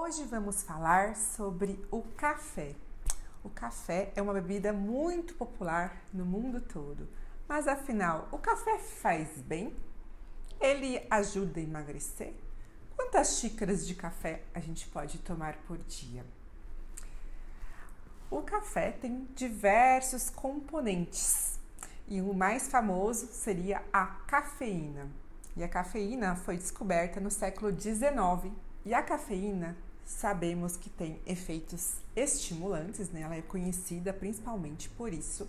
Hoje vamos falar sobre o café. O café é uma bebida muito popular no mundo todo, mas afinal, o café faz bem? Ele ajuda a emagrecer? Quantas xícaras de café a gente pode tomar por dia? O café tem diversos componentes e o mais famoso seria a cafeína. E a cafeína foi descoberta no século XIX. E a cafeína, sabemos que tem efeitos estimulantes, né? Ela é conhecida principalmente por isso.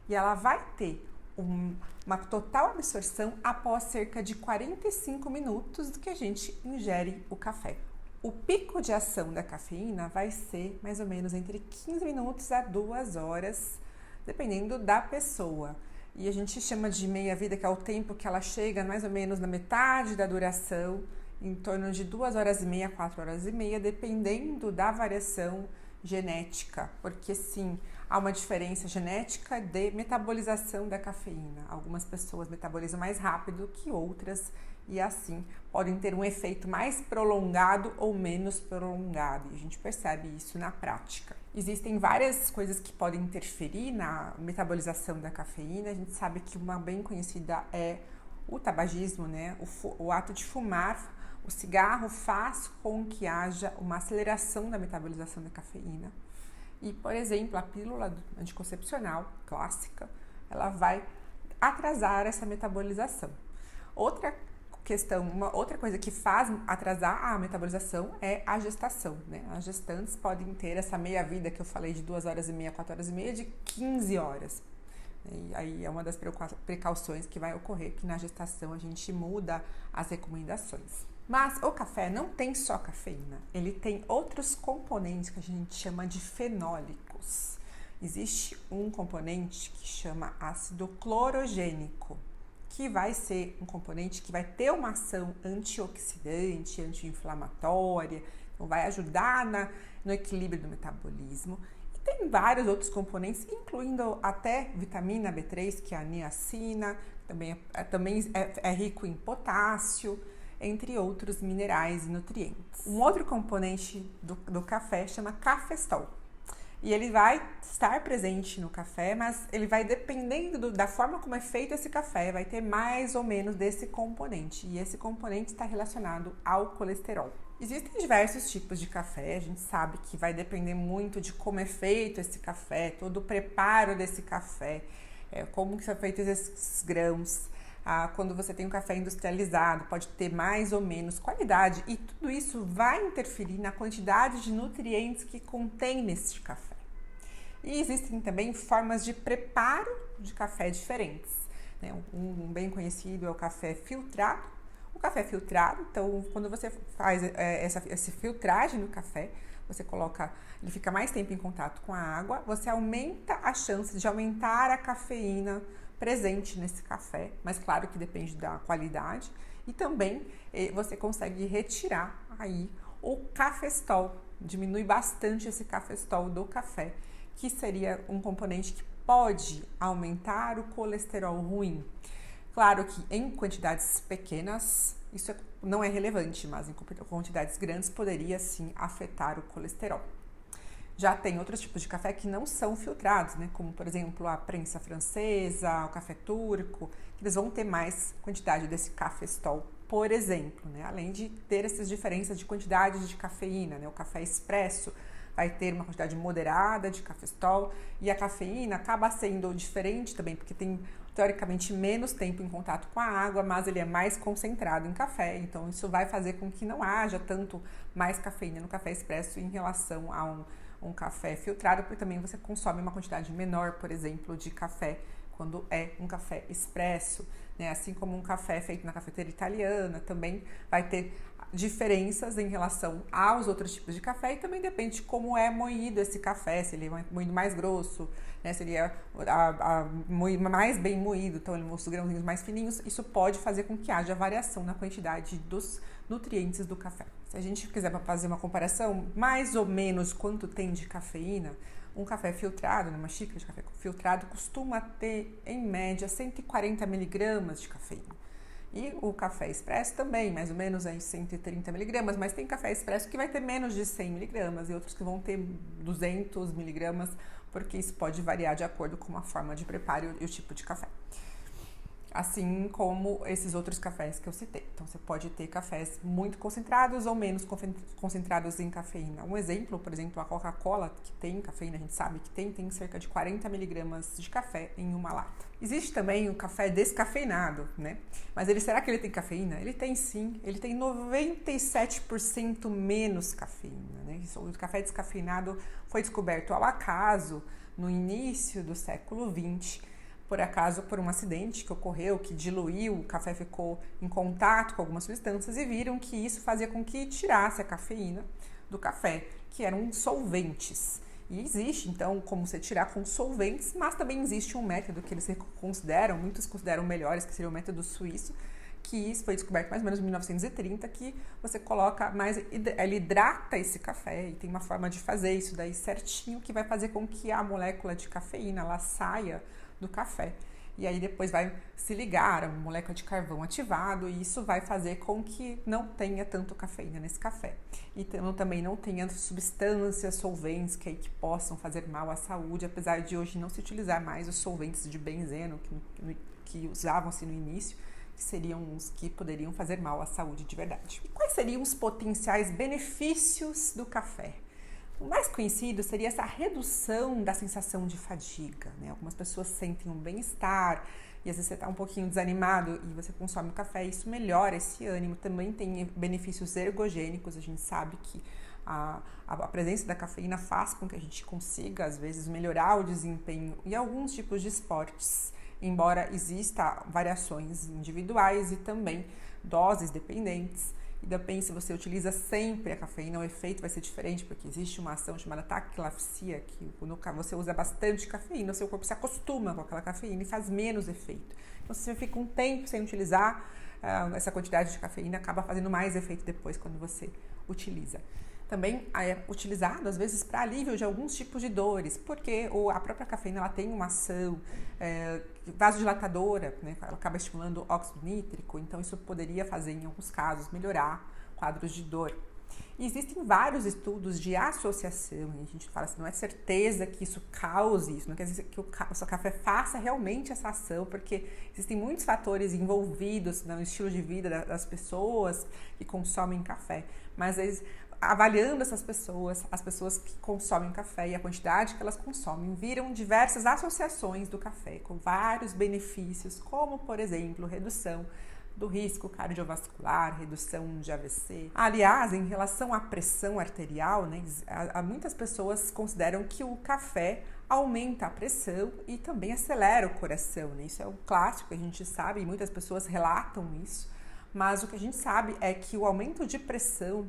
E ela vai ter uma total absorção após cerca de 45 minutos do que a gente ingere o café. O pico de ação da cafeína vai ser mais ou menos entre 15 minutos a 2 horas, dependendo da pessoa. E a gente chama de meia-vida, que é o tempo que ela chega mais ou menos na metade da duração, em torno de 2 horas e meia, 4 horas e meia, dependendo da variação genética, porque sim, há uma diferença genética de metabolização da cafeína. Algumas pessoas metabolizam mais rápido que outras e assim podem ter um efeito mais prolongado ou menos prolongado, e a gente percebe isso na prática. Existem várias coisas que podem interferir na metabolização da cafeína. A gente sabe que uma bem conhecida é o tabagismo, né? O ato de fumar. O cigarro faz com que haja uma aceleração da metabolização da cafeína. E, por exemplo, a pílula anticoncepcional clássica, ela vai atrasar essa metabolização. Outra coisa que faz atrasar a metabolização é a gestação, né? As gestantes podem ter essa meia-vida que eu falei de 2 horas e meia, 4 horas e meia, de 15 horas. E aí é uma das precauções que vai ocorrer, que na gestação a gente muda as recomendações. Mas o café não tem só cafeína, ele tem outros componentes que a gente chama de fenólicos. Existe um componente que chama ácido clorogênico, que vai ser um componente que vai ter uma ação antioxidante, anti-inflamatória, então vai ajudar no equilíbrio do metabolismo. E tem vários outros componentes, incluindo até vitamina B3, que é a niacina, também é rico em potássio, entre outros minerais e nutrientes. Um outro componente do café chama cafestol. E ele vai estar presente no café, mas ele vai, dependendo da forma como é feito esse café, vai ter mais ou menos desse componente. E esse componente está relacionado ao colesterol. Existem diversos tipos de café, a gente sabe que vai depender muito de como é feito esse café, todo o preparo desse café, como que são feitos esses grãos. Quando você tem um café industrializado, pode ter mais ou menos qualidade, e tudo isso vai interferir na quantidade de nutrientes que contém nesse café. E existem também formas de preparo de café diferentes, né? Um bem conhecido é o café filtrado. O café filtrado, então, quando você faz essa filtragem no café, você coloca, ele fica mais tempo em contato com a água, você aumenta a chance de aumentar a cafeína presente nesse café, mas claro que depende da qualidade, e também você consegue retirar aí o cafestol, diminui bastante esse cafestol do café, que seria um componente que pode aumentar o colesterol ruim. Claro que em quantidades pequenas isso não é relevante, mas em quantidades grandes poderia sim afetar o colesterol. Já tem outros tipos de café que não são filtrados, né? Como, por exemplo, a prensa francesa, o café turco, que eles vão ter mais quantidade desse cafestol, por exemplo, né? Além de ter essas diferenças de quantidade de cafeína, né? O café expresso vai ter uma quantidade moderada de cafestol, e a cafeína acaba sendo diferente também, porque tem, teoricamente, menos tempo em contato com a água, mas ele é mais concentrado em café, então isso vai fazer com que não haja tanto mais cafeína no café expresso em relação a um café filtrado, porque também você consome uma quantidade menor, por exemplo, de café quando é um café expresso, né? Assim como um café feito na cafeteira italiana também vai ter diferenças em relação aos outros tipos de café, e também depende de como é moído esse café, se ele é moído mais grosso, né? Se ele é mais bem moído, então os grãozinhos mais fininhos, isso pode fazer com que haja variação na quantidade dos nutrientes do café. Se a gente quiser fazer uma comparação, mais ou menos quanto tem de cafeína, um café filtrado, uma xícara de café filtrado, costuma ter, em média, 140 miligramas de cafeína. E o café expresso também, mais ou menos aí 130 miligramas, mas tem café expresso que vai ter menos de 100 miligramas e outros que vão ter 200 miligramas, porque isso pode variar de acordo com a forma de preparo e o tipo de café. Assim como esses outros cafés que eu citei. Então, você pode ter cafés muito concentrados ou menos concentrados em cafeína. Um exemplo, por exemplo, a Coca-Cola, que tem cafeína, a gente sabe que tem cerca de 40 miligramas de café em uma lata. Existe também o café descafeinado, né? Mas será que ele tem cafeína? Ele tem sim, ele tem 97% menos cafeína, né? O café descafeinado foi descoberto ao acaso no início do século XX, por um acidente que ocorreu, que diluiu, o café ficou em contato com algumas substâncias e viram que isso fazia com que tirasse a cafeína do café, que eram solventes. E existe, então, como você tirar com solventes, mas também existe um método que eles consideram, muitos consideram melhores, que seria o método suíço, que isso foi descoberto mais ou menos em 1930, que você coloca ele hidrata esse café e tem uma forma de fazer isso daí certinho, que vai fazer com que a molécula de cafeína ela saia do café. E aí depois vai se ligar a uma molécula de carvão ativado e isso vai fazer com que não tenha tanto cafeína nesse café. E também não tenha substâncias solventes que possam fazer mal à saúde, apesar de hoje não se utilizar mais os solventes de benzeno que usavam-se no início, que seriam os que poderiam fazer mal à saúde de verdade. E quais seriam os potenciais benefícios do café? O mais conhecido seria essa redução da sensação de fadiga, né? Algumas pessoas sentem um bem-estar e às vezes você está um pouquinho desanimado e você consome o café e isso melhora esse ânimo. Também tem benefícios ergogênicos, a gente sabe que a presença da cafeína faz com que a gente consiga, às vezes, melhorar o desempenho em alguns tipos de esportes, embora exista variações individuais e também doses dependentes. E depende se você utiliza sempre a cafeína, o efeito vai ser diferente, porque existe uma ação chamada taquilafsia, que quando você usa bastante cafeína, o seu corpo se acostuma com aquela cafeína e faz menos efeito. Então, se você fica um tempo sem utilizar essa quantidade de cafeína, acaba fazendo mais efeito depois quando você utiliza. Também é utilizado, às vezes, para alívio de alguns tipos de dores, porque a própria cafeína ela tem uma ação vasodilatadora, né? Ela acaba estimulando o óxido nítrico, então isso poderia fazer, em alguns casos, melhorar quadros de dor. E existem vários estudos de associação, e a gente fala assim, não é certeza que isso cause isso, não quer dizer que o seu café faça realmente essa ação, porque existem muitos fatores envolvidos no estilo de vida das pessoas que consomem café, mas eles avaliando essas pessoas, as pessoas que consomem café e a quantidade que elas consomem, viram diversas associações do café com vários benefícios, como, por exemplo, redução do risco cardiovascular, redução de AVC. Aliás, em relação à pressão arterial, né, muitas pessoas consideram que o café aumenta a pressão e também acelera o coração, né? Isso é um clássico, a gente sabe, e muitas pessoas relatam isso. Mas o que a gente sabe é que o aumento de pressão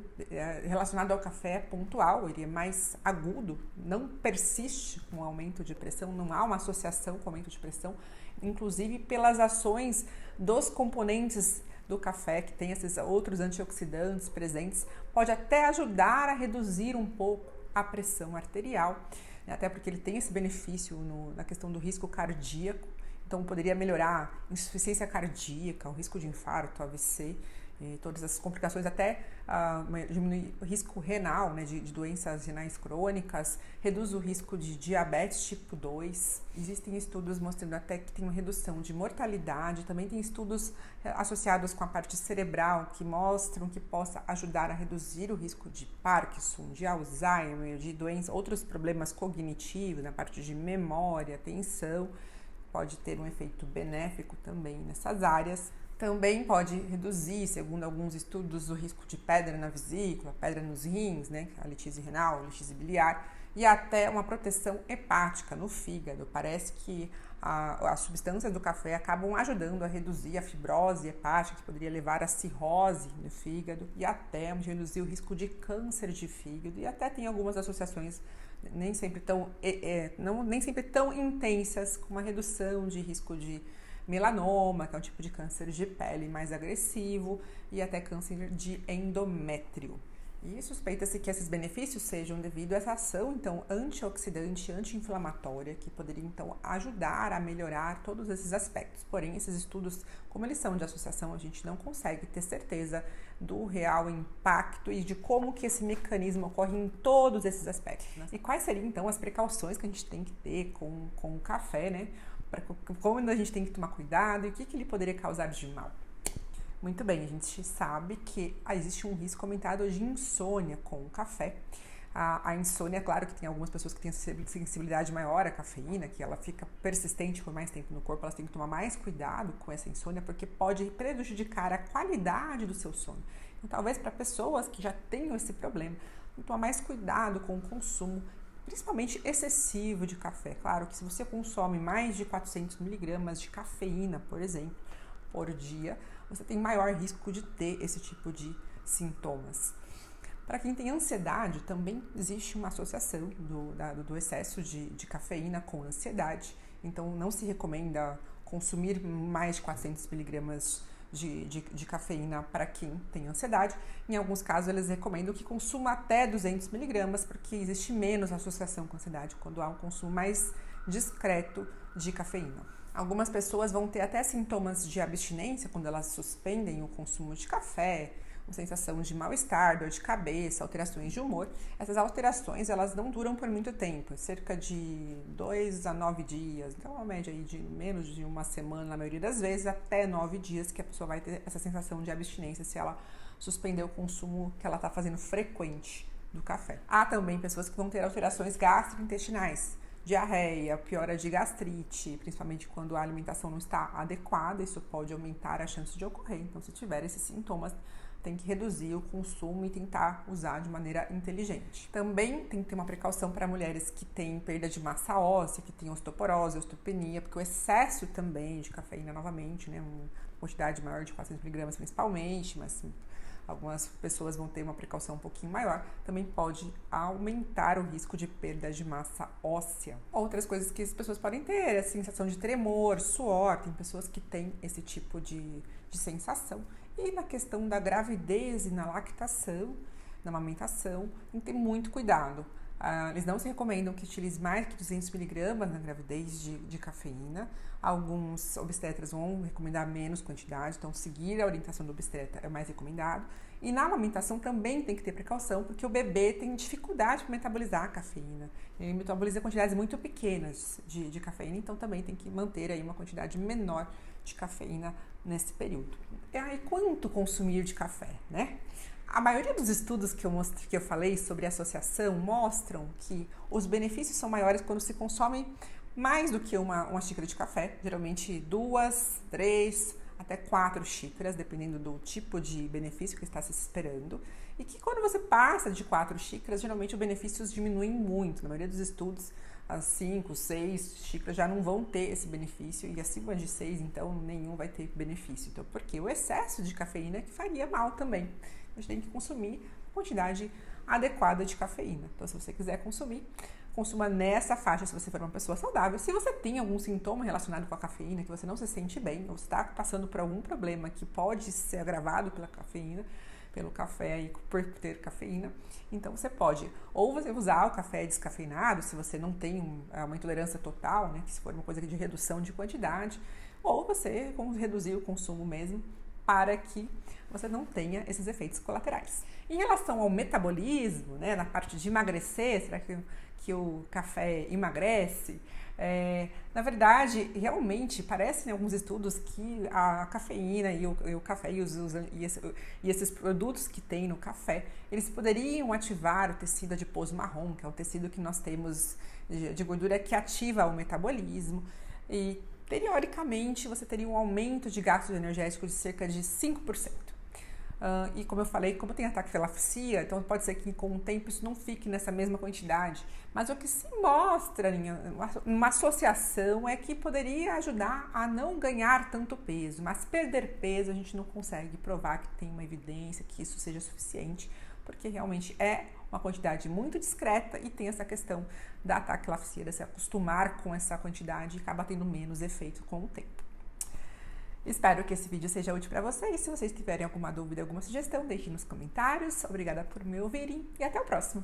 relacionado ao café é pontual, ele é mais agudo, não persiste com o aumento de pressão, não há uma associação com o aumento de pressão, inclusive pelas ações dos componentes do café, que tem esses outros antioxidantes presentes, pode até ajudar a reduzir um pouco a pressão arterial, até porque ele tem esse benefício na questão do risco cardíaco. Então, poderia melhorar a insuficiência cardíaca, o risco de infarto, AVC, todas as complicações, até diminuir o risco renal, né, de doenças renais crônicas, reduz o risco de diabetes tipo 2. Existem estudos mostrando até que tem uma redução de mortalidade, também tem estudos associados com a parte cerebral que mostram que possa ajudar a reduzir o risco de Parkinson, de Alzheimer, de doenças, outros problemas cognitivos, na parte de memória, atenção. Pode ter um efeito benéfico também nessas áreas. Também pode reduzir, segundo alguns estudos, o risco de pedra na vesícula, pedra nos rins, né, a litise renal, litise biliar, e até uma proteção hepática no fígado. Parece que as substâncias do café acabam ajudando a reduzir a fibrose hepática, que poderia levar a cirrose no fígado, e até reduzir o risco de câncer de fígado, e até tem algumas associações nem sempre tão intensas, com uma redução de risco de melanoma, que é um tipo de câncer de pele mais agressivo, e até câncer de endométrio. E suspeita-se que esses benefícios sejam devido a essa ação, então, antioxidante, anti-inflamatória, que poderia, então, ajudar a melhorar todos esses aspectos. Porém, esses estudos, como eles são de associação, a gente não consegue ter certeza do real impacto e de como que esse mecanismo ocorre em todos esses aspectos, né? E quais seriam, então, as precauções que a gente tem que ter com o café, né? Como a gente tem que tomar cuidado e o que ele poderia causar de mal. Muito bem, a gente sabe que existe um risco aumentado de insônia com o café. A insônia, é claro que tem algumas pessoas que têm sensibilidade maior à cafeína, que ela fica persistente por mais tempo no corpo, elas têm que tomar mais cuidado com essa insônia, porque pode prejudicar a qualidade do seu sono. Então, talvez para pessoas que já tenham esse problema, tem que tomar mais cuidado com o consumo, principalmente excessivo de café. Claro que se você consome mais de 400 miligramas de cafeína, por exemplo, por dia, você tem maior risco de ter esse tipo de sintomas. Para quem tem ansiedade, também existe uma associação do excesso de cafeína com ansiedade. Então, não se recomenda consumir mais de 400 miligramas de cafeína para quem tem ansiedade. Em alguns casos, eles recomendam que consuma até 200 miligramas, porque existe menos associação com ansiedade quando há um consumo mais discreto de cafeína. Algumas pessoas vão ter até sintomas de abstinência quando elas suspendem o consumo de café, uma sensação de mal-estar, dor de cabeça, alterações de humor. Essas alterações, elas não duram por muito tempo, cerca de 2 a 9 dias, então uma média aí de menos de uma semana, na maioria das vezes, até 9 dias que a pessoa vai ter essa sensação de abstinência se ela suspender o consumo que ela está fazendo frequente do café. Há também pessoas que vão ter alterações gastrointestinais, diarreia, piora de gastrite, principalmente quando a alimentação não está adequada, isso pode aumentar a chance de ocorrer. Então, se tiver esses sintomas, tem que reduzir o consumo e tentar usar de maneira inteligente. Também tem que ter uma precaução para mulheres que têm perda de massa óssea, que têm osteoporose, osteopenia, porque o excesso também de cafeína, novamente, né, uma quantidade maior de 400 miligramas principalmente, mas algumas pessoas vão ter uma precaução um pouquinho maior, também pode aumentar o risco de perda de massa óssea. Outras coisas que as pessoas podem ter é a sensação de tremor, suor, tem pessoas que têm esse tipo de sensação. E na questão da gravidez e na lactação, na amamentação, tem que ter muito cuidado. Eles não se recomendam que utilize mais que 200 miligramas na gravidez de cafeína. Alguns obstetras vão recomendar menos quantidade, então seguir a orientação do obstetra é mais recomendado. E na amamentação também tem que ter precaução, porque o bebê tem dificuldade para metabolizar a cafeína. Ele metaboliza quantidades muito pequenas de cafeína, então também tem que manter aí uma quantidade menor de cafeína nesse período. E aí, quanto consumir de café, né? A maioria dos estudos que eu falei sobre associação mostram que os benefícios são maiores quando se consome mais do que uma xícara de café, geralmente 2, 3, até 4 xícaras, dependendo do tipo de benefício que está se esperando. E que quando você passa de 4 xícaras, geralmente os benefícios diminuem muito. Na maioria dos estudos, as 5, 6 xícaras já não vão ter esse benefício e acima de 6, então, nenhum vai ter benefício. Então, porque o excesso de cafeína é que faria mal também. A gente tem que consumir a quantidade adequada de cafeína. Então, se você quiser consumir, consuma nessa faixa se você for uma pessoa saudável. Se você tem algum sintoma relacionado com a cafeína, que você não se sente bem, ou está passando por algum problema que pode ser agravado pela cafeína, pelo café e por ter cafeína, então você pode ou você usar o café descafeinado, se você não tem uma intolerância total, né, que se for uma coisa de redução de quantidade, ou você reduzir o consumo mesmo, para que você não tenha esses efeitos colaterais. Em relação ao metabolismo, né, na parte de emagrecer, será que o café emagrece? Na verdade, realmente, parecem alguns estudos que a cafeína e o café e esses produtos que tem no café, eles poderiam ativar o tecido adiposo marrom, que é o tecido que nós temos de gordura que ativa o metabolismo, e teoricamente você teria um aumento de gasto energético de cerca de 5%. E como eu falei, como tem ataxilafsia, então pode ser que com o tempo isso não fique nessa mesma quantidade. Mas o que se mostra em uma associação é que poderia ajudar a não ganhar tanto peso, mas perder peso a gente não consegue provar que tem uma evidência que isso seja suficiente, porque realmente é uma quantidade muito discreta e tem essa questão da ataxilafsia, de se acostumar com essa quantidade e acaba tendo menos efeito com o tempo. Espero que esse vídeo seja útil para vocês. Se vocês tiverem alguma dúvida, alguma sugestão, deixem nos comentários. Obrigada por me ouvirem e até o próximo!